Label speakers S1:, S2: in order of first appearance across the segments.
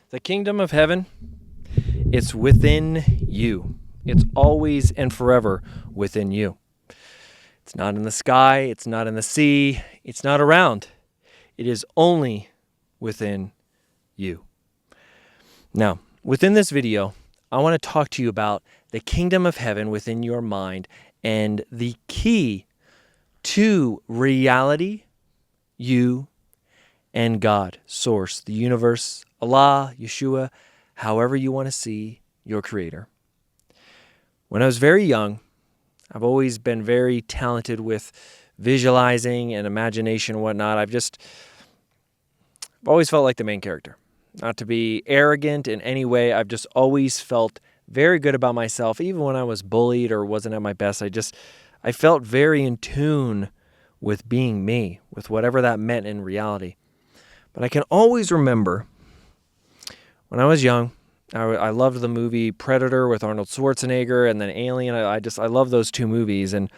S1: The kingdom of heaven, it's within you. It's always and forever within you. It's not in the sky. It's not in the sea. It's not around. It is only within you. Now, within this video, I want to talk to you about the kingdom of heaven within your mind and the key to reality, you, and God, source, the universe, Allah, Yeshua, however you want to see your creator. When I was very young, I've always been very talented with visualizing and imagination and whatnot. I've always felt like the main character. Not to be arrogant in any way, I've just always felt very good about myself. Even when I was bullied or wasn't at my best, I felt very in tune with being me, with whatever that meant in reality. But I can always remember when I was young, I loved the movie Predator with Arnold Schwarzenegger and then Alien. I love those two movies. And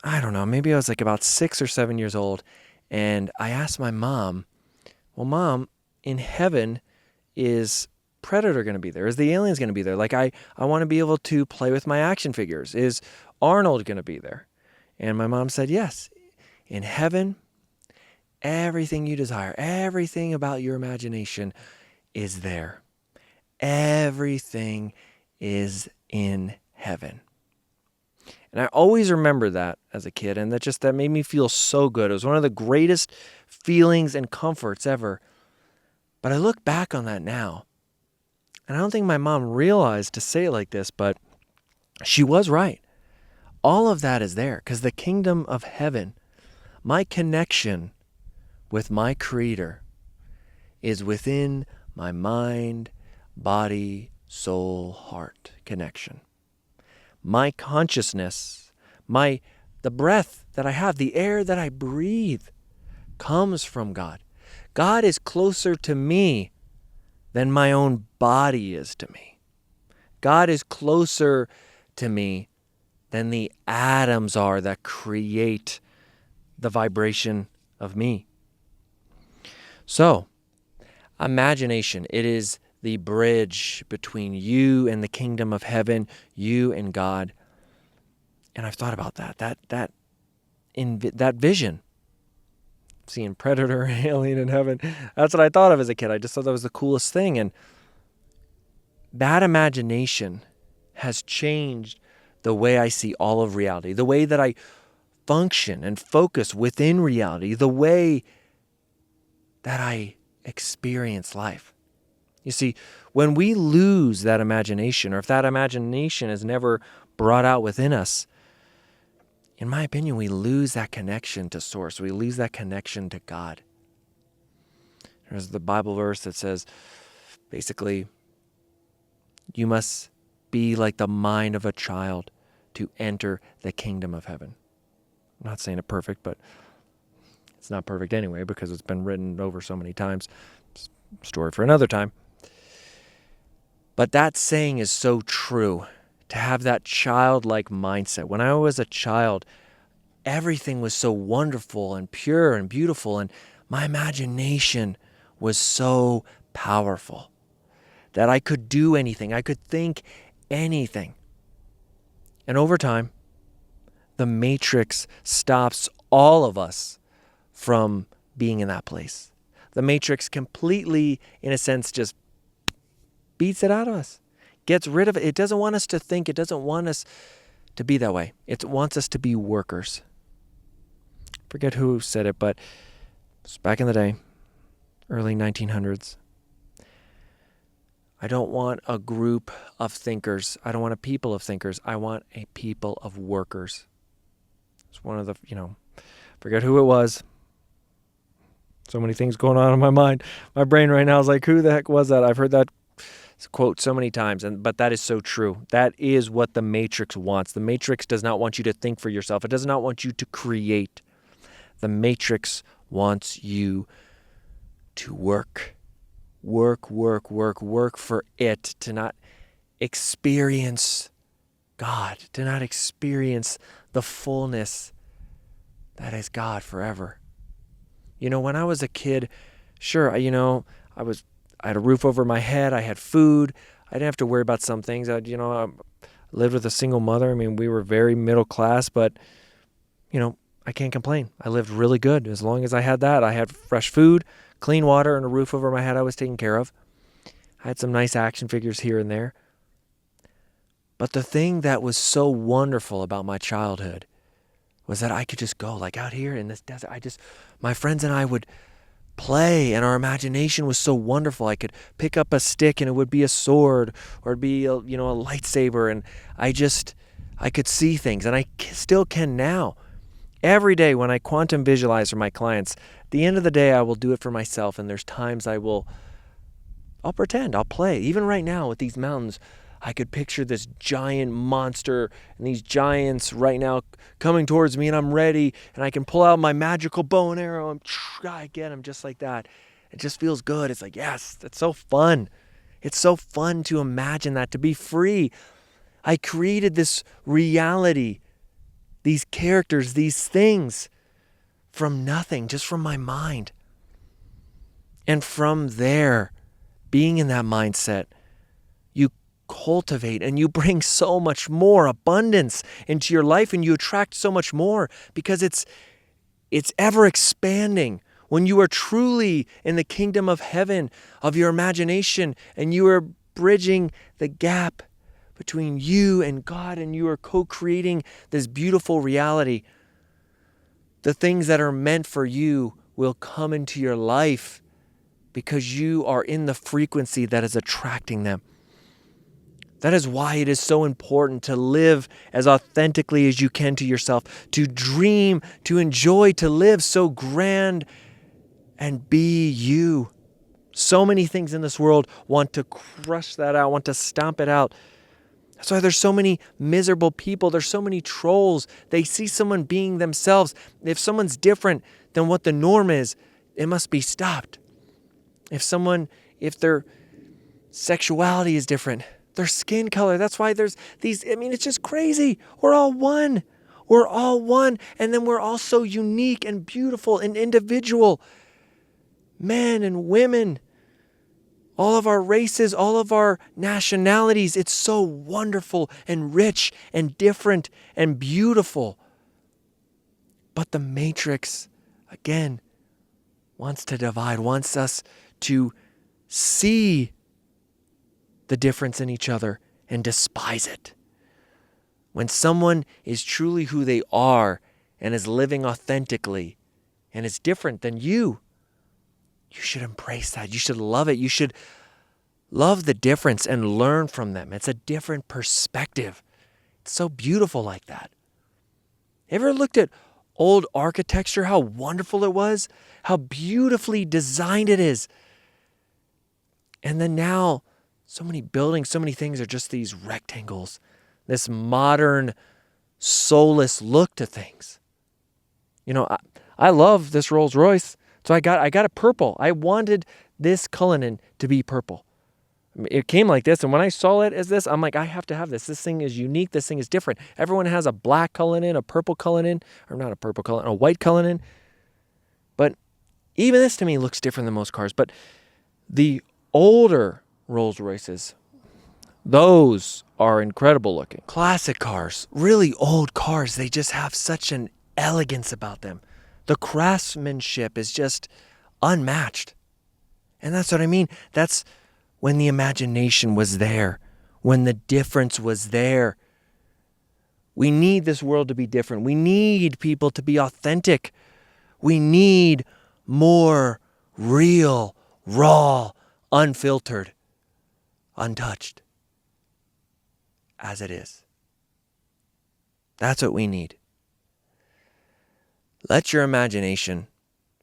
S1: I don't know, maybe I was like about 6 or 7 years old. And I asked my mom, well, Mom, in heaven, is Predator going to be there? Is the aliens going to be there? Like, I want to be able to play with my action figures. Is Arnold going to be there? And my mom said, yes. In heaven, everything you desire, everything about your imagination is there. Everything is in heaven. And I always remember that as a kid, and that made me feel so good. It was one of the greatest feelings and comforts ever. But I look back on that now, and I don't think my mom realized to say it like this, but she was right. All of that is there because the kingdom of heaven, my connection with my Creator, is within my mind, body, soul, heart connection. My consciousness, the breath that I have, the air that I breathe comes from God. God is closer to me than my own body is to me. God is closer to me than the atoms are that create the vibration of me. So, imagination, it is the bridge between you and the kingdom of heaven, you and God. And I've thought about that vision. Seeing Predator, alien in heaven. That's what I thought of as a kid. I just thought that was the coolest thing. And that imagination has changed the way I see all of reality, the way that I function and focus within reality, the way that I experience life. You see, when we lose that imagination, or if that imagination is never brought out within us, in my opinion, we lose that connection to Source. We lose that connection to God. There's the Bible verse that says, basically, you must be like the mind of a child to enter the kingdom of heaven. I'm not saying it perfect, but it's not perfect anyway because it's been written over so many times. Story for another time. But that saying is so true. To have that childlike mindset. When I was a child, everything was so wonderful and pure and beautiful, and my imagination was so powerful that I could do anything. I could think anything. And over time, the Matrix stops all of us from being in that place. The Matrix completely, in a sense, just beats it out of us. Gets rid of it. It doesn't want us to think. It doesn't want us to be that way. It wants us to be workers. Forget who said it, but it's back in the day, early 1900s. I don't want a group of thinkers. I don't want a people of thinkers. I want a people of workers. It's one of the, forget who it was. So many things going on in my mind. My brain right now is like, who the heck was that? I've heard that quote so many times, but that is so true. That is what the Matrix wants. The Matrix does not want you to think for yourself. It does not want you to create. The Matrix wants you to work. Work for it, to not experience God, to not experience the fullness that is God forever. When I was a kid, sure, I I had a roof over my head. I had food. I didn't have to worry about some things. I lived with a single mother. I mean, we were very middle class, but, I can't complain. I lived really good. As long as I had that, I had fresh food, clean water, and a roof over my head I was taken care of. I had some nice action figures here and there. But the thing that was so wonderful about my childhood was that I could just go, like out here in this desert. My friends and I would play, and our imagination was so wonderful. I could pick up a stick and it would be a sword, or it'd be a lightsaber, and I could see things, and I still can now. Every day when I quantum visualize for my clients, at the end of the day I will do it for myself, and there's times I'll pretend, I'll play. Even right now with these mountains, I could picture this giant monster and these giants right now coming towards me, and I'm ready, and I can pull out my magical bow and arrow and I get them just like that. It just feels good. It's like, yes, that's so fun. It's so fun to imagine that, to be free. I created this reality, these characters, these things from nothing, just from my mind. And from there, being in that mindset, you cultivate and you bring so much more abundance into your life, and you attract so much more because it's ever expanding. When you are truly in the kingdom of heaven, of your imagination, and you are bridging the gap between you and God, and you are co-creating this beautiful reality, the things that are meant for you will come into your life because you are in the frequency that is attracting them. That is why it is so important to live as authentically as you can to yourself, to dream, to enjoy, to live so grand and be you. So many things in this world want to crush that out, want to stomp it out. That's why there's so many miserable people. There's so many trolls. They see someone being themselves. If someone's different than what the norm is, it must be stopped. If their sexuality is different, their skin color, that's why there's these, it's just crazy. We're all one. We're all one. And then we're all so unique and beautiful and individual. Men and women, all of our races, all of our nationalities. It's so wonderful and rich and different and beautiful. But the Matrix, again, wants to divide, wants us to see the difference in each other and despise it. When someone is truly who they are and is living authentically and is different than you, you should embrace that. You should love it. You should love the difference and learn from them. It's a different perspective. It's so beautiful like that. Ever looked at old architecture, how wonderful it was, how beautifully designed it is? And then now, so many buildings, so many things are just these rectangles, this modern, soulless look to things. I love this Rolls Royce. So I got a purple. I wanted this Cullinan to be purple. It came like this, and when I saw it as this, I'm like, I have to have this. This thing is unique. This thing is different. Everyone has a black Cullinan, a purple Cullinan, or not a purple Cullinan, a white Cullinan. But even this to me looks different than most cars. But the older Rolls Royces, those are incredible looking. Classic cars, really old cars, they just have such an elegance about them. The craftsmanship is just unmatched. And that's what I mean. That's when the imagination was there, when the difference was there. We need this world to be different. We need people to be authentic. We need more real, raw, unfiltered, untouched, as it is. That's what we need. Let your imagination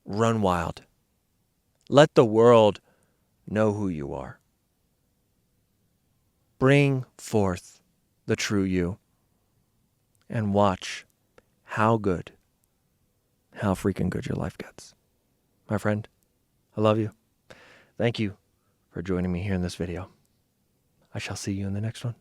S1: run wild. Let the world know who you are. Bring forth the true you and watch how freaking good your life gets. My friend, I love you. Thank you for joining me here in this video. I shall see you in the next one.